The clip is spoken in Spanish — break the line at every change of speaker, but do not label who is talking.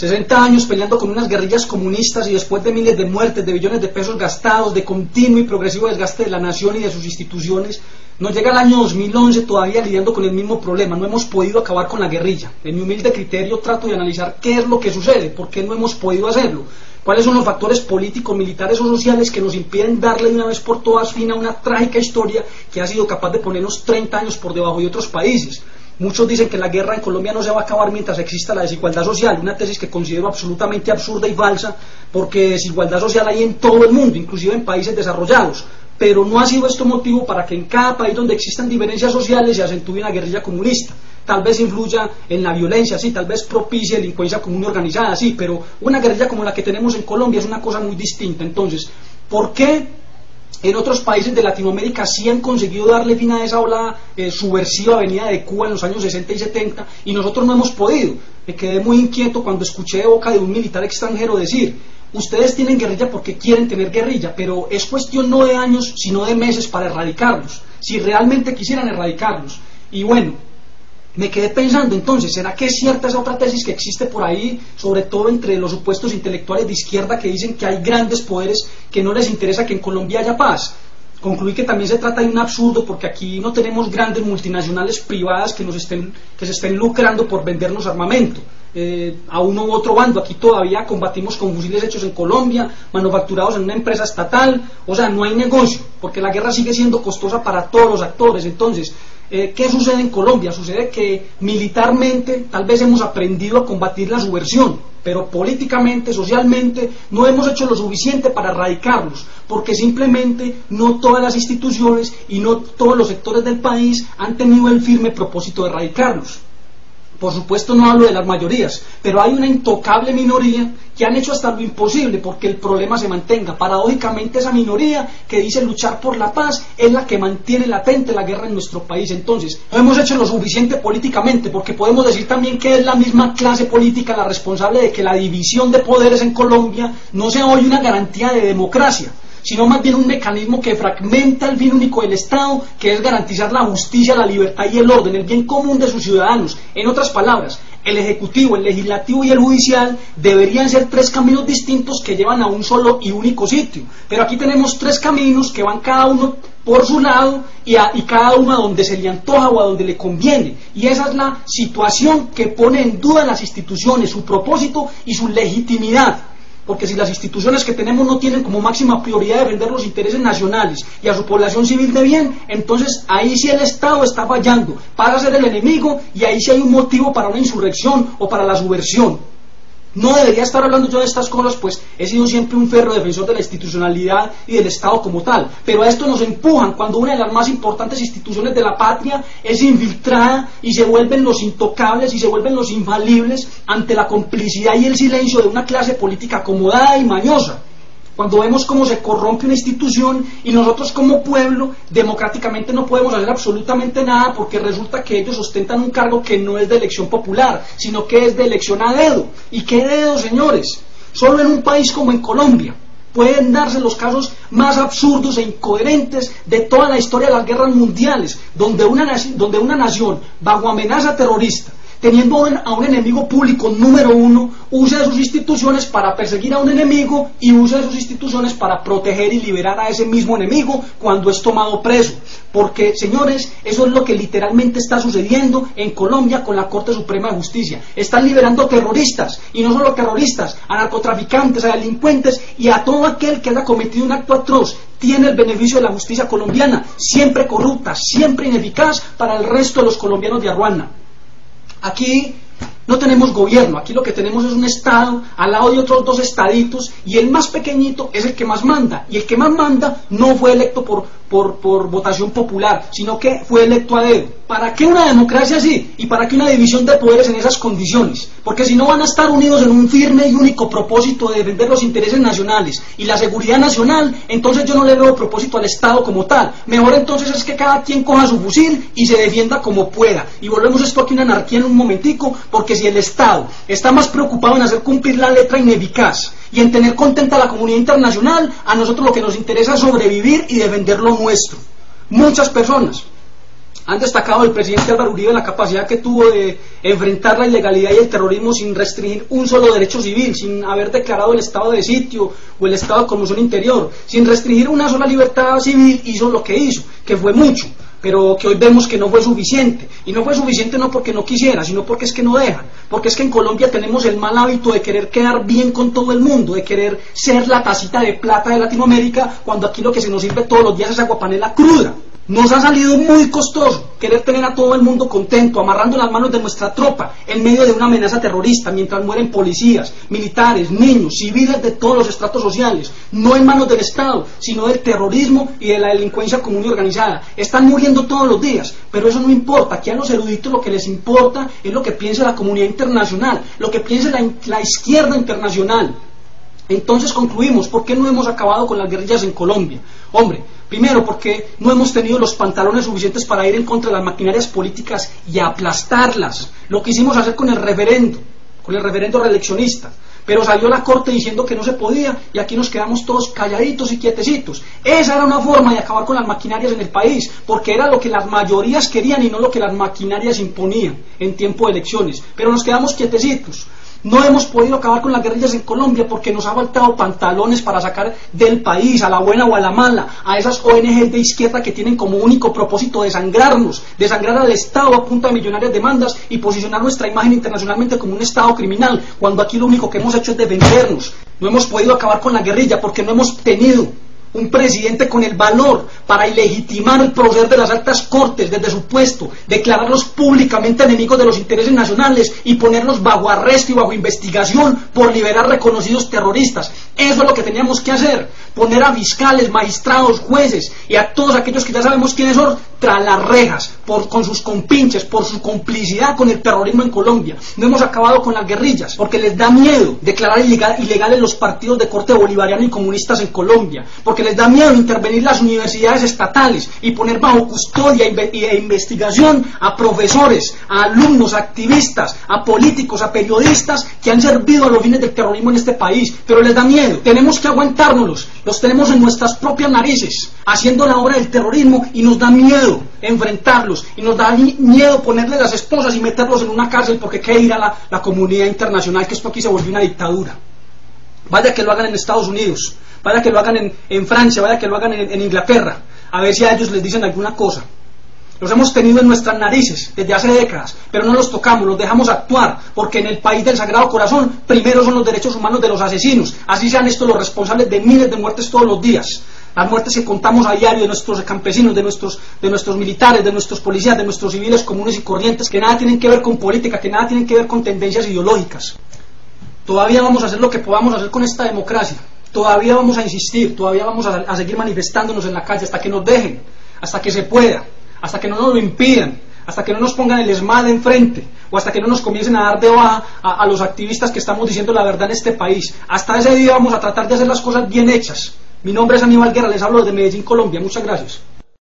60 años peleando con unas guerrillas comunistas y después de miles de muertes, de billones de pesos gastados, de continuo y progresivo desgaste de la nación y de sus instituciones, nos llega el año 2011 todavía lidiando con el mismo problema. No hemos podido acabar con la guerrilla. En mi humilde criterio trato de analizar qué es lo que sucede, por qué no hemos podido hacerlo, cuáles son los factores políticos, militares o sociales que nos impiden darle de una vez por todas fin a una trágica historia que ha sido capaz de ponernos 30 años por debajo de otros países. Muchos dicen que la guerra en Colombia no se va a acabar mientras exista la desigualdad social, una tesis que considero absolutamente absurda y falsa, porque desigualdad social hay en todo el mundo, inclusive en países desarrollados, pero no ha sido esto motivo para que en cada país donde existan diferencias sociales se acentúe una guerrilla comunista. Tal vez influya en la violencia, sí, tal vez propicie delincuencia común y organizada, sí, pero una guerrilla como la que tenemos en Colombia es una cosa muy distinta. Entonces, ¿por qué en otros países de Latinoamérica sí han conseguido darle fin a esa ola subversiva venida de Cuba en los años 60 y 70 y nosotros no hemos podido? Me quedé muy inquieto cuando escuché de boca de un militar extranjero decir: ustedes tienen guerrilla porque quieren tener guerrilla, pero es cuestión no de años sino de meses para erradicarlos, si realmente quisieran erradicarlos. Y bueno, me quedé pensando entonces, ¿será que es cierta esa otra tesis que existe por ahí, sobre todo entre los supuestos intelectuales de izquierda que dicen que hay grandes poderes que no les interesa que en Colombia haya paz? Concluí que también se trata de un absurdo, porque aquí no tenemos grandes multinacionales privadas que se estén lucrando por vendernos armamento a uno u otro bando. Aquí todavía combatimos con fusiles hechos en Colombia, manufacturados en una empresa estatal. O sea, no hay negocio, porque la guerra sigue siendo costosa para todos los actores. Entonces, ¿qué sucede en Colombia? Sucede que militarmente tal vez hemos aprendido a combatir la subversión, pero políticamente, socialmente, no hemos hecho lo suficiente para erradicarlos, porque simplemente no todas las instituciones y no todos los sectores del país han tenido el firme propósito de erradicarlos. Por supuesto no hablo de las mayorías, pero hay una intocable minoría que han hecho hasta lo imposible porque el problema se mantenga. Paradójicamente, esa minoría que dice luchar por la paz es la que mantiene latente la guerra en nuestro país. Entonces, no hemos hecho lo suficiente políticamente, porque podemos decir también que es la misma clase política la responsable de que la división de poderes en Colombia no sea hoy una garantía de democracia, sino más bien un mecanismo que fragmenta el fin único del Estado, que es garantizar la justicia, la libertad y el orden, el bien común de sus ciudadanos. En otras palabras, el Ejecutivo, el Legislativo y el Judicial deberían ser tres caminos distintos que llevan a un solo y único sitio, pero aquí tenemos tres caminos que van cada uno por su lado y cada uno a donde se le antoja o a donde le conviene, y esa es la situación que pone en duda las instituciones, su propósito y su legitimidad. Porque si las instituciones que tenemos no tienen como máxima prioridad defender los intereses nacionales y a su población civil de bien, entonces ahí sí el Estado está fallando, para ser el enemigo, y ahí sí hay un motivo para una insurrección o para la subversión. No debería estar hablando yo de estas cosas, pues he sido siempre un férreo defensor de la institucionalidad y del Estado como tal, pero a esto nos empujan cuando una de las más importantes instituciones de la patria es infiltrada y se vuelven los intocables y se vuelven los infalibles ante la complicidad y el silencio de una clase política acomodada y mañosa. Cuando vemos cómo se corrompe una institución y nosotros como pueblo democráticamente no podemos hacer absolutamente nada, porque resulta que ellos ostentan un cargo que no es de elección popular, sino que es de elección a dedo. ¿Y qué dedo, señores? Solo en un país como en Colombia pueden darse los casos más absurdos e incoherentes de toda la historia de las guerras mundiales, donde una nación bajo amenaza terrorista, teniendo a un enemigo público número uno, usa de sus instituciones para perseguir a un enemigo y usa de sus instituciones para proteger y liberar a ese mismo enemigo cuando es tomado preso. Porque, señores, eso es lo que literalmente está sucediendo en Colombia con la Corte Suprema de Justicia. Están liberando terroristas, y no solo terroristas, a narcotraficantes, a delincuentes y a todo aquel que haya cometido un acto atroz. Tiene el beneficio de la justicia colombiana, siempre corrupta, siempre ineficaz para el resto de los colombianos de Arruana. Aquí no tenemos gobierno, aquí lo que tenemos es un Estado al lado de otros dos estaditos, y el más pequeñito es el que más manda, y el que más manda no fue electo por votación popular, sino que fue electo a dedo. ¿Para qué una democracia así? ¿Y para qué una división de poderes en esas condiciones? Porque si no van a estar unidos en un firme y único propósito de defender los intereses nacionales y la seguridad nacional, entonces yo no le veo propósito al Estado como tal. Mejor entonces es que cada quien coja su fusil y se defienda como pueda. Y volvemos esto aquí una anarquía en un momentico, porque si el Estado está más preocupado en hacer cumplir la letra ineficaz y en tener contenta a la comunidad internacional, a nosotros lo que nos interesa es sobrevivir y defender lo nuestro. Muchas personas Han destacado el presidente Álvaro Uribe la capacidad que tuvo de enfrentar la ilegalidad y el terrorismo sin restringir un solo derecho civil, sin haber declarado el estado de sitio o el estado de conmoción interior, sin restringir una sola libertad civil. Hizo lo que hizo, que fue mucho, pero que hoy vemos que no fue suficiente. Y no fue suficiente no porque no quisiera, sino porque es que no dejan. Porque es que en Colombia tenemos el mal hábito de querer quedar bien con todo el mundo, de querer ser la tacita de plata de Latinoamérica, cuando aquí lo que se nos sirve todos los días es aguapanela cruda. Nos ha salido muy costoso querer tener a todo el mundo contento, amarrando las manos de nuestra tropa en medio de una amenaza terrorista, mientras mueren policías, militares, niños, civiles de todos los estratos sociales, no en manos del Estado, sino del terrorismo y de la delincuencia común y organizada. Están muriendo todos los días, pero eso no importa. Aquí a los eruditos lo que les importa es lo que piensa la comunidad internacional, lo que piensa la izquierda internacional. Entonces concluimos, ¿por qué no hemos acabado con las guerrillas en Colombia? Hombre, primero porque no hemos tenido los pantalones suficientes para ir en contra de las maquinarias políticas y aplastarlas. Lo quisimos hacer con el referendo reeleccionista, pero salió la Corte diciendo que no se podía y aquí nos quedamos todos calladitos y quietecitos. Esa era una forma de acabar con las maquinarias en el país, porque era lo que las mayorías querían y no lo que las maquinarias imponían en tiempo de elecciones, pero nos quedamos quietecitos. No hemos podido acabar con las guerrillas en Colombia porque nos ha faltado pantalones para sacar del país, a la buena o a la mala, a esas ONG de izquierda que tienen como único propósito desangrarnos, desangrar al Estado a punta de millonarias demandas y posicionar nuestra imagen internacionalmente como un Estado criminal, cuando aquí lo único que hemos hecho es defendernos. No hemos podido acabar con la guerrilla porque no hemos tenido un presidente con el valor para ilegitimar el proceder de las altas cortes desde su puesto, declararlos públicamente enemigos de los intereses nacionales y ponerlos bajo arresto y bajo investigación por liberar reconocidos terroristas. Eso es lo que teníamos que hacer, poner a fiscales, magistrados, jueces y a todos aquellos que ya sabemos quiénes son tras las rejas, con sus compinches, por su complicidad con el terrorismo en Colombia. No hemos acabado con las guerrillas porque les da miedo declarar ilegales los partidos de corte bolivariano y comunistas en Colombia, porque les da miedo intervenir las universidades estatales y poner bajo custodia e investigación a profesores, a alumnos, a activistas, a políticos, a periodistas que han servido a los fines del terrorismo en este país, pero les da miedo. Tenemos que aguantárnoslos, los tenemos en nuestras propias narices, haciendo la obra del terrorismo, y nos da miedo enfrentarlos, y nos da miedo ponerles las esposas y meterlos en una cárcel, porque qué dirá la comunidad internacional que esto aquí se volvió una dictadura. Vaya que lo hagan en Estados Unidos, vaya que lo hagan en Francia, vaya que lo hagan en Inglaterra, a ver si a ellos les dicen alguna cosa. Los hemos tenido en nuestras narices desde hace décadas, pero no los tocamos, los dejamos actuar, porque en el país del Sagrado Corazón primero son los derechos humanos de los asesinos, así sean estos los responsables de miles de muertes todos los días. Las muertes que contamos a diario de nuestros campesinos, de nuestros militares, de nuestros policías, de nuestros civiles comunes y corrientes, que nada tienen que ver con política, que nada tienen que ver con tendencias ideológicas. Todavía vamos a hacer lo que podamos hacer con esta democracia, todavía vamos a insistir, todavía vamos a seguir manifestándonos en la calle hasta que nos dejen, hasta que se pueda, hasta que no nos lo impidan, hasta que no nos pongan el ESMAD enfrente, o hasta que no nos comiencen a dar de baja a los activistas que estamos diciendo la verdad en este país. Hasta ese día vamos a tratar de hacer las cosas bien hechas. Mi nombre es Aníbal Guerra, les hablo desde Medellín, Colombia. Muchas gracias.